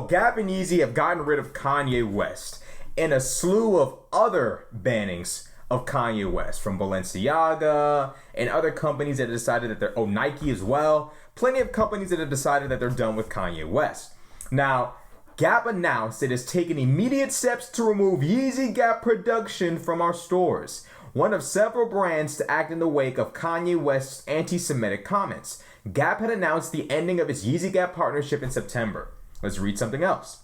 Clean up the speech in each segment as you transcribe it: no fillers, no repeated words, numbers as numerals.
So Gap and Yeezy have gotten rid of Kanye West and a slew of other bannings of Kanye West from Balenciaga and other companies that have decided that they're, Nike as well. Plenty of companies that have decided that they're done with Kanye West. Now, Gap announced it has taken immediate steps to remove Yeezy Gap production from our stores, one of several brands to act in the wake of Kanye West's anti-Semitic comments. Gap had announced the ending of its Yeezy Gap partnership in September. Let's read something else.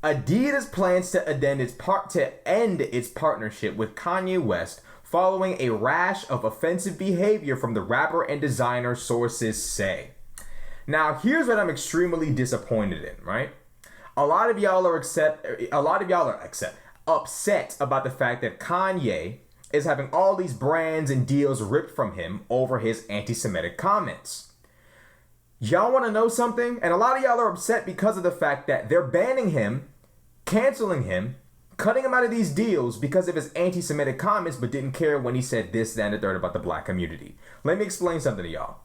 Adidas plans to end its partnership with Kanye West following a rash of offensive behavior from the rapper and designer, sources say. Now, here's what I'm extremely disappointed in, right? A lot of y'all are upset about the fact that Kanye is having all these brands and deals ripped from him over his anti-Semitic comments. Y'all want to know something? And a lot of y'all are upset because of the fact that they're banning him, canceling him, cutting him out of these deals because of his anti-Semitic comments, but didn't care when he said this, that, and the third about the black community. Let me explain something to y'all.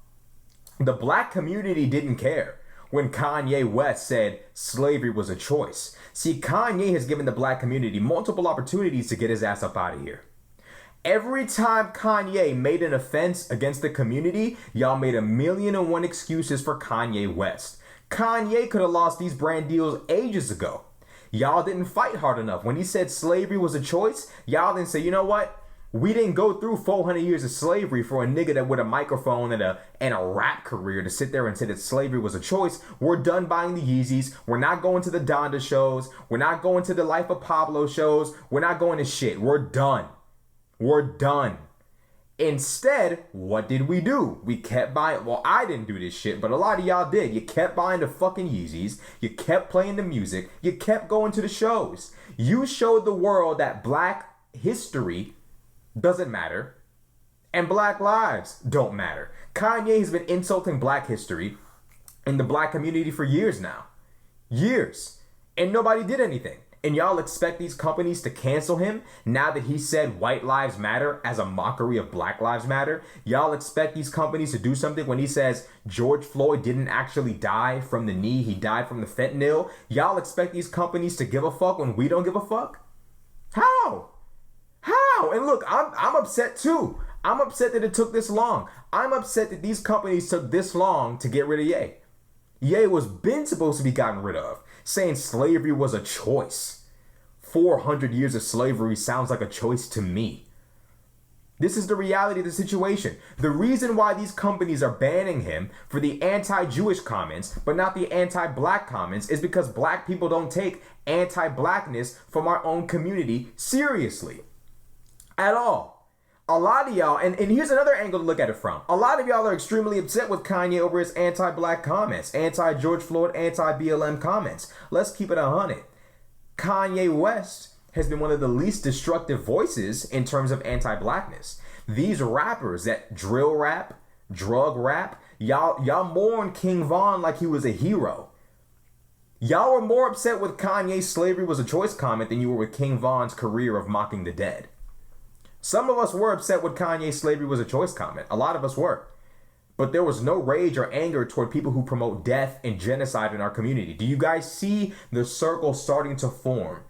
The black community didn't care when Kanye West said slavery was a choice. See, Kanye has given the black community multiple opportunities to get his ass up out of here. Every time Kanye made an offense against the community, y'all made 1,000,001 excuses for Kanye West. Kanye could have lost these brand deals ages ago. Y'all didn't fight hard enough. When he said slavery was a choice, y'all didn't say, you know what? We didn't go through 400 years of slavery for a nigga that with a microphone and a rap career to sit there and say that slavery was a choice. We're done buying the Yeezys. We're not going to the Donda shows. We're not going to the Life of Pablo shows. We're not going to shit. We're done. We're done. Instead, what did we do? We kept buying. Well, I didn't do this shit, but a lot of y'all did. You kept buying the fucking Yeezys. You kept playing the music. You kept going to the shows. You showed the world that black history doesn't matter and black lives don't matter. Kanye has been insulting black history and the black community for years now. Years. And nobody did anything. And y'all expect these companies to cancel him now that he said white lives matter as a mockery of black lives matter? Y'all expect these companies to do something when he says George Floyd didn't actually die from the knee, he died from the fentanyl? Y'all expect these companies to give a fuck when we don't give a fuck? How? How? And look, I'm upset too. I'm upset that it took this long. I'm upset that these companies took this long to get rid of Ye. Ye was been supposed to be gotten rid of, saying slavery was a choice. 400 years of slavery sounds like a choice to me. This is the reality of the situation. The reason why these companies are banning him for the anti-Jewish comments, but not the anti-black comments, is because black people don't take anti-blackness from our own community seriously. At all. A lot of y'all, and here's another angle to look at it from. A lot of y'all are extremely upset with Kanye over his anti-black comments, anti-George Floyd, anti-BLM comments. Let's keep it 100. Kanye West has been one of the least destructive voices in terms of anti-blackness. These rappers that drill rap, drug rap, y'all mourn King Von like he was a hero. Y'all were more upset with Kanye's slavery was a choice comment than you were with King Von's career of mocking the dead. Some of us were upset with Kanye's slavery was a choice comment. A lot of us were. But there was no rage or anger toward people who promote death and genocide in our community. Do you guys see the circle starting to form?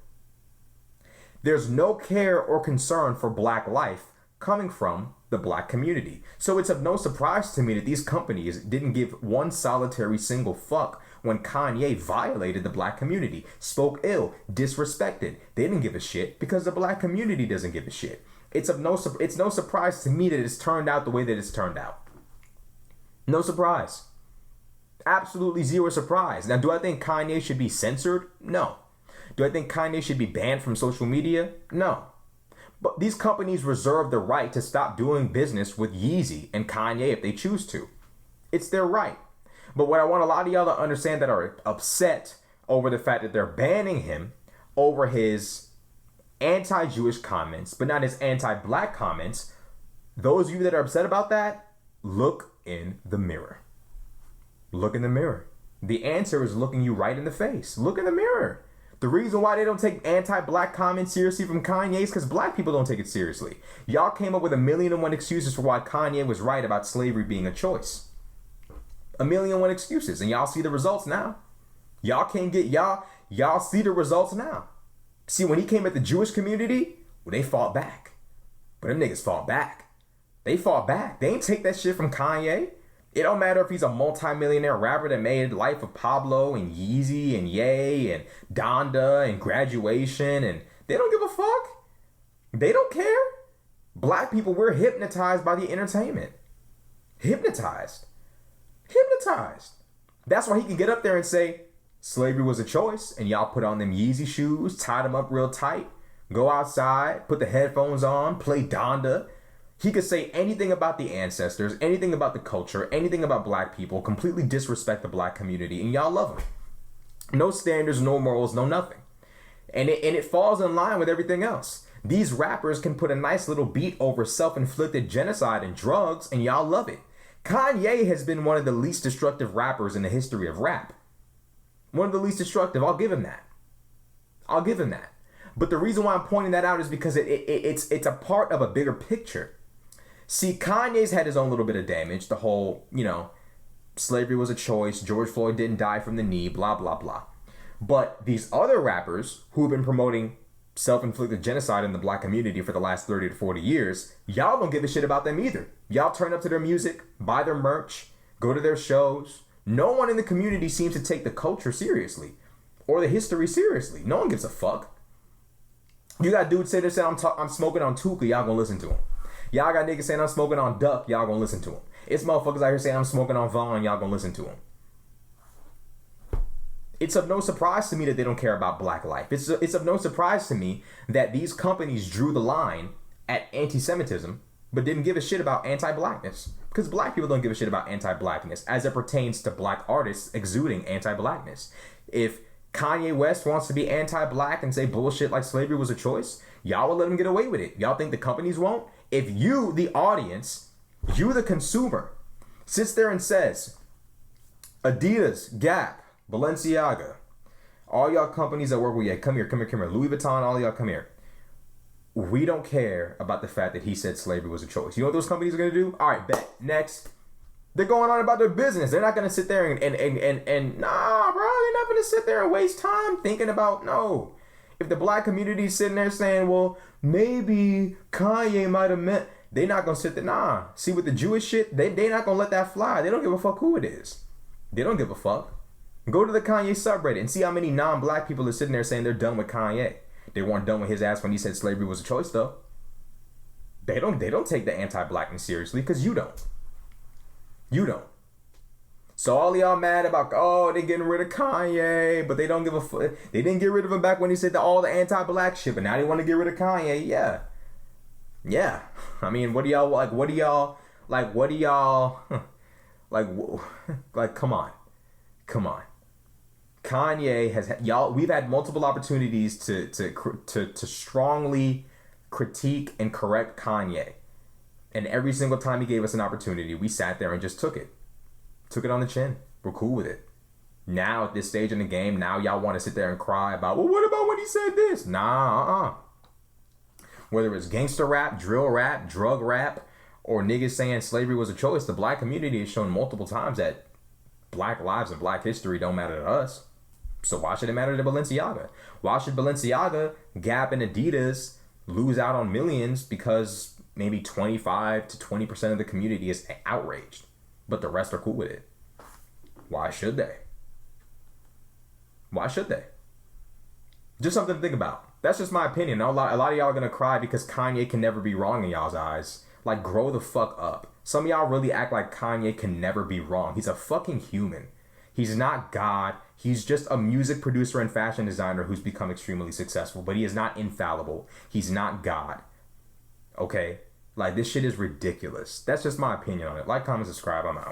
There's no care or concern for black life coming from the black community. So it's of no surprise to me that these companies didn't give one solitary single fuck when Kanye violated the black community, spoke ill, disrespected. They didn't give a shit because the black community doesn't give a shit. It's no surprise to me that it's turned out the way that it's turned out. No surprise. Absolutely zero surprise. Now, do I think Kanye should be censored? No. Do I think Kanye should be banned from social media? No. But these companies reserve the right to stop doing business with Yeezy and Kanye if they choose to. It's their right. But what I want a lot of y'all to understand that are upset over the fact that they're banning him over his anti-Jewish comments, but not his anti-black comments, those of you that are upset about that, look in the mirror. Look in the mirror. The answer is looking you right in the face. Look in the mirror. The reason why they don't take anti-black comments seriously from Kanye is because black people don't take it seriously. Y'all came up with 1,000,001 excuses for why Kanye was right about slavery being a choice. 1,000,001 excuses, and y'all see the results now. Y'all can't get y'all see the results now. See, when he came at the Jewish community, well, they fought back. But them niggas fought back. They fought back. They ain't take that shit from Kanye. It don't matter if he's a multi-millionaire rapper that made Life of Pablo and Yeezy and Ye and Donda and Graduation, and they don't give a fuck. They don't care. Black people, we're hypnotized by the entertainment. Hypnotized. That's why he can get up there and say, slavery was a choice, and y'all put on them Yeezy shoes, tie them up real tight, go outside, put the headphones on, play Donda. He could say anything about the ancestors, anything about the culture, anything about black people, completely disrespect the black community, and y'all love him. No standards, no morals, no nothing. And it falls in line with everything else. These rappers can put a nice little beat over self-inflicted genocide and drugs, and y'all love it. Kanye has been one of the least destructive rappers in the history of rap. One of the least destructive. I'll give him that. But the reason why I'm pointing that out is because it's a part of a bigger picture. See, Kanye's had his own little bit of damage. The whole, slavery was a choice. George Floyd didn't die from the knee, blah, blah, blah. But these other rappers who have been promoting self-inflicted genocide in the black community for the last 30 to 40 years, y'all don't give a shit about them either. Y'all turn up to their music, buy their merch, go to their shows. No one in the community seems to take the culture seriously or the history seriously. No one gives a fuck. You got dudes say I'm smoking on Tuka, y'all gonna listen to him. Y'all got niggas saying I'm smoking on Duck, y'all gonna listen to him. It's motherfuckers out here saying I'm smoking on Vaughn, y'all gonna listen to him. It's of no surprise to me that they don't care about black life. It's of no surprise to me that these companies drew the line at anti-Semitism, but didn't give a shit about anti-blackness. Because black people don't give a shit about anti-blackness as it pertains to black artists exuding anti-blackness. If Kanye West wants to be anti-black and say bullshit like slavery was a choice, y'all will let him get away with it. Y'all think the companies won't? If you, the audience, you, the consumer, sits there and says, Adidas, Gap, Balenciaga, all y'all companies that work with you, come here, Louis Vuitton, all y'all come here. We don't care about the fact that he said slavery was a choice. You know what those companies are going to do? All right, bet. Next. They're going on about their business. They're not going to sit there and nah, bro, they're not going to sit there and waste time thinking about, no. If the black community is sitting there saying, well, maybe Kanye might have meant, they're not going to sit there, nah. See, with the Jewish shit, they're not going to let that fly. They don't give a fuck who it is. They don't give a fuck. Go to the Kanye subreddit and see how many non-black people are sitting there saying they're done with Kanye. They weren't done with his ass when he said slavery was a choice, though. They don't take the anti-blackness seriously because you don't. You don't. So all y'all mad about, oh, they getting rid of Kanye, but they don't give a fuck. They didn't get rid of him back when he said all the anti-black shit, but now they want to get rid of Kanye. Yeah. I mean, what do y'all, come on. Kanye has we've had multiple opportunities to strongly critique and correct Kanye. And every single time he gave us an opportunity, we sat there and just took it. Took it on the chin. We're cool with it. Now at this stage in the game, now y'all want to sit there and cry about, well, what about when he said this? Nah, Whether it's gangster rap, drill rap, drug rap, or niggas saying slavery was a choice, the black community has shown multiple times that black lives and black history don't matter to us. So why should it matter to Balenciaga? Why should Balenciaga, Gap, and Adidas lose out on millions because maybe 25 to 20% of the community is outraged, but the rest are cool with it? Why should they? Just something to think about. That's just my opinion. A lot of y'all are going to cry because Kanye can never be wrong in y'all's eyes. Like, grow the fuck up. Some of y'all really act like Kanye can never be wrong. He's a fucking human. He's not God. He's just a music producer and fashion designer who's become extremely successful, but he is not infallible. He's not God. Okay? Like, this shit is ridiculous. That's just my opinion on it. Like, comment, subscribe. I'm out.